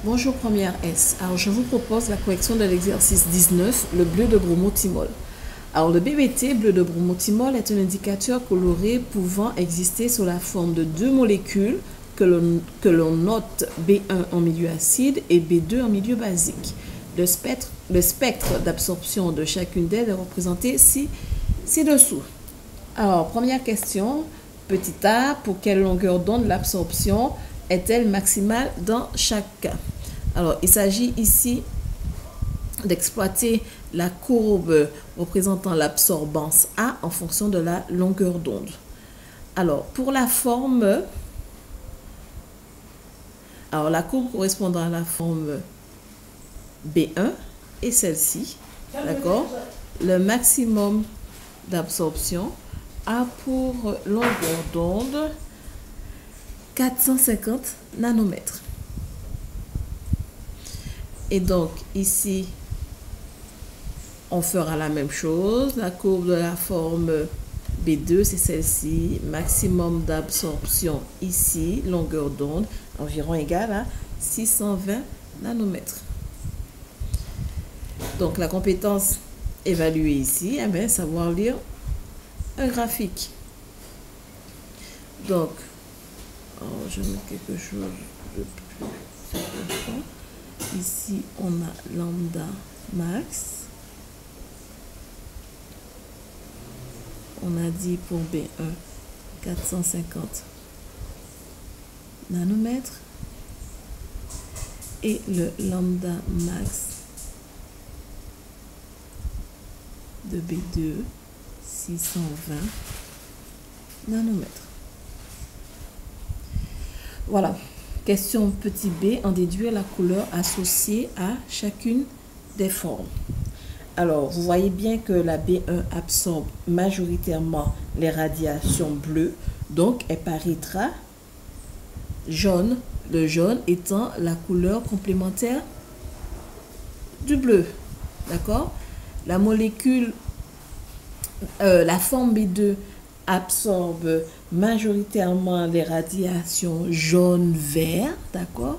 Bonjour première S. Alors je vous propose la correction de l'exercice 19, le bleu de bromothymol. Alors le BBT, bleu de bromothymol, est un indicateur coloré pouvant exister sous la forme de deux molécules que l'on note B1 en milieu acide et B2 en milieu basique. Le spectre d'absorption de chacune d'elles est représenté ci-dessous. Alors première question, petit a, pour quelle longueur d'onde l'absorption est-elle maximale dans chaque cas? Alors, il s'agit ici d'exploiter la courbe représentant l'absorbance A en fonction de la longueur d'onde. Alors, pour la forme, la courbe correspondant à la forme B1 est celle-ci, d'accord? Le maximum d'absorption a pour longueur d'onde 450 nanomètres. Et donc, ici, on fera la même chose. La courbe de la forme B2, c'est celle-ci. Maximum d'absorption ici, longueur d'onde, environ égale à 620 nanomètres. Donc, la compétence évaluée ici, savoir lire un graphique. Donc, je mets quelque chose de plus important. Ici, on a lambda max. On a dit pour B1, 450 nanomètres. Et le lambda max de B2, 620 nanomètres. Voilà. Question petit b, en déduire la couleur associée à chacune des formes. Alors, vous voyez bien que la B1 absorbe majoritairement les radiations bleues, donc elle paraîtra jaune, le jaune étant la couleur complémentaire du bleu. D'accord? La molécule, la forme B2 absorbe majoritairement les radiations jaune-vert, d'accord?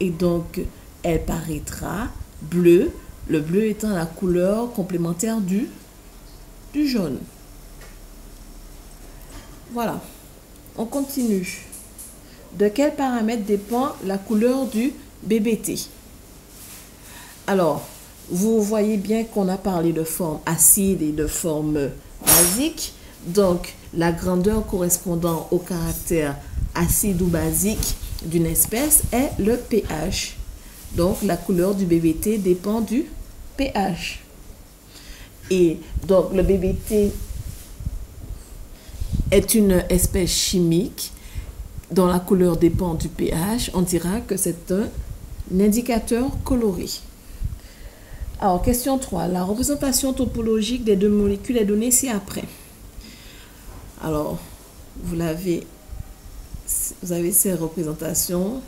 Et donc, elle paraîtra bleue, le bleu étant la couleur complémentaire du jaune. Voilà. On continue. De quel paramètre dépend la couleur du BBT? Alors, vous voyez bien qu'on a parlé de forme acide et de forme basique. Donc, la grandeur correspondant au caractère acide ou basique d'une espèce est le pH. Donc, la couleur du BBT dépend du pH. Et donc, le BBT est une espèce chimique dont la couleur dépend du pH. On dira que c'est un indicateur coloré. Alors, question 3. La représentation topologique des deux molécules est donnée ci-après. Alors, vous avez ces représentations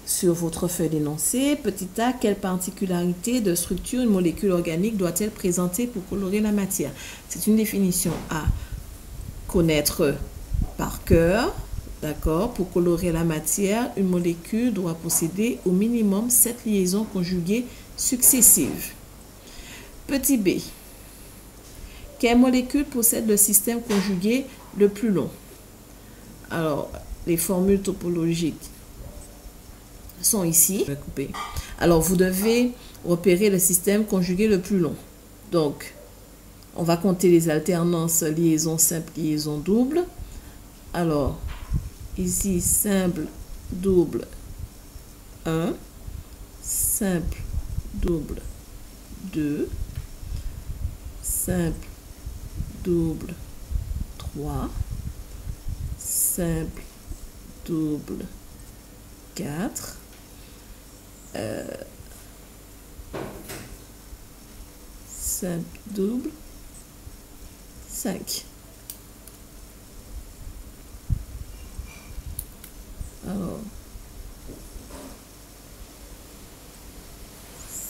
sur votre feuille d'énoncé. Petit a, quelle particularité de structure une molécule organique doit-elle présenter pour colorer la matière? C'est une définition à connaître par cœur. D'accord? Pour colorer la matière, une molécule doit posséder au minimum 7 liaisons conjuguées successives. Petit b. Quelle molécule possède le système conjugué le plus long? Alors, les formules topologiques sont ici. Je vais couper. Alors, vous devez repérer le système conjugué le plus long. Donc, on va compter les alternances liaison simple, liaison double. Alors, ici, simple, double, 1. Simple, double, 2. Simple, double, 3, simple, double, 4, simple, double, 5. Alors,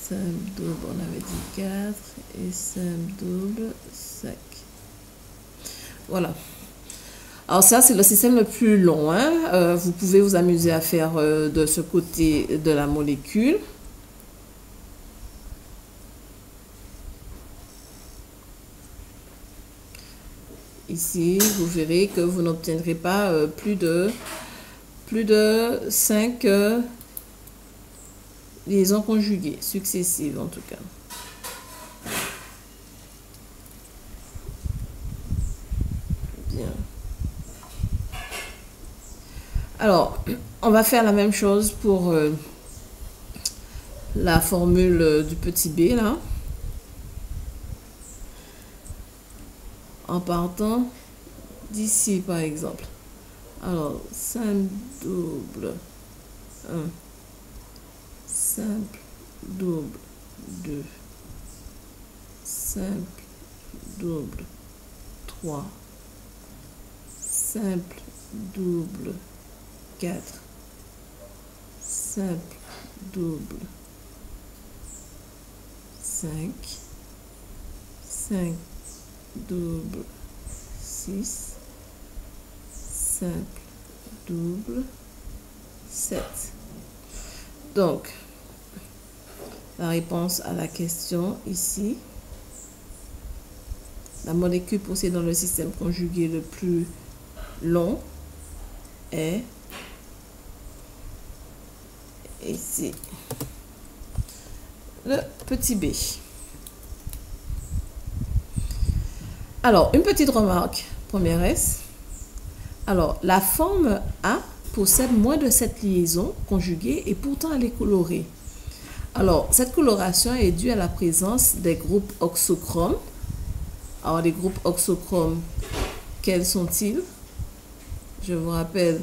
simple, double, on avait dit 4 et simple, double, 5. Voilà. Alors ça, c'est le système le plus long, hein. Vous pouvez vous amuser à faire de ce côté de la molécule. Ici, vous verrez que vous n'obtiendrez pas plus de 5 liaisons conjuguées, successives en tout cas. Bien. Alors, on va faire la même chose pour la formule du petit b, là. En partant d'ici, par exemple. Alors, simple double 1, simple double 2, simple double 3, simple double 4, simple double 5, 5 double 6, simple double 7. Donc, la réponse à la question ici, la molécule possédant le système conjugué le plus long est ici le petit b. Alors, une petite remarque, première S. Alors, la forme A possède moins de 7 liaisons conjuguées et pourtant elle est colorée. Alors, cette coloration est due à la présence des groupes oxochromes. Alors, les groupes oxochromes, quels sont-ils? Je vous rappelle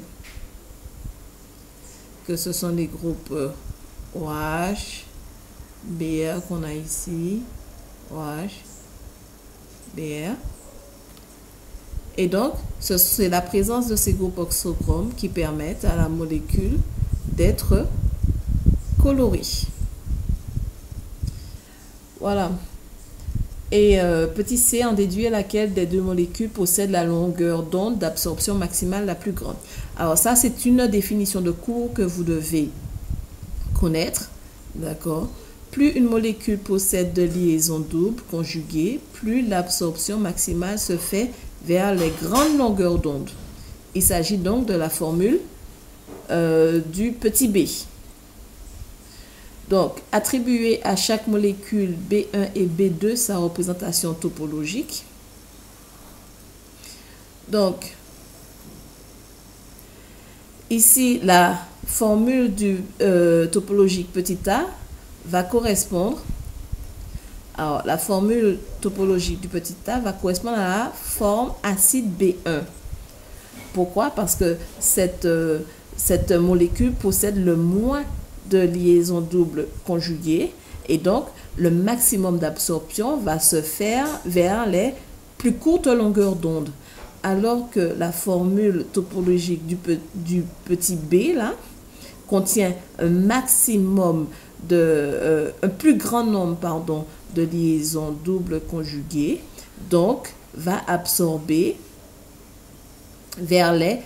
que ce sont les groupes OH, BR qu'on a ici, OH, BR. Et donc, c'est la présence de ces groupes oxochromes qui permettent à la molécule d'être colorée. Voilà. Et petit c en déduit laquelle des deux molécules possède la longueur d'onde d'absorption maximale la plus grande. Alors ça, c'est une définition de cours que vous devez connaître. D'accord? Plus une molécule possède de liaisons doubles conjuguées, plus l'absorption maximale se fait vers les grandes longueurs d'onde. Il s'agit donc de la formule du petit b. Donc, attribuer à chaque molécule B1 et B2 sa représentation topologique. Donc, ici, la formule du topologique petit a va correspondre. Alors, la formule topologique du petit a va correspondre à la forme acide B1. Pourquoi? Parce que cette molécule possède le moins de liaisons doubles conjuguées et donc le maximum d'absorption va se faire vers les plus courtes longueurs d'onde. Alors que la formule topologique du petit b là contient un maximum un plus grand nombre de liaisons doubles conjuguées, donc va absorber vers les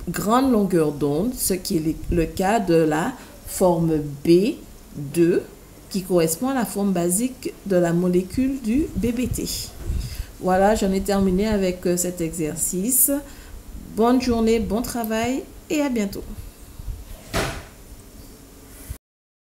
grandes longueurs d'onde, ce qui est le cas de la forme B2 qui correspond à la forme basique de la molécule du BBT. Voilà, j'en ai terminé avec cet exercice. Bonne journée, bon travail et à bientôt.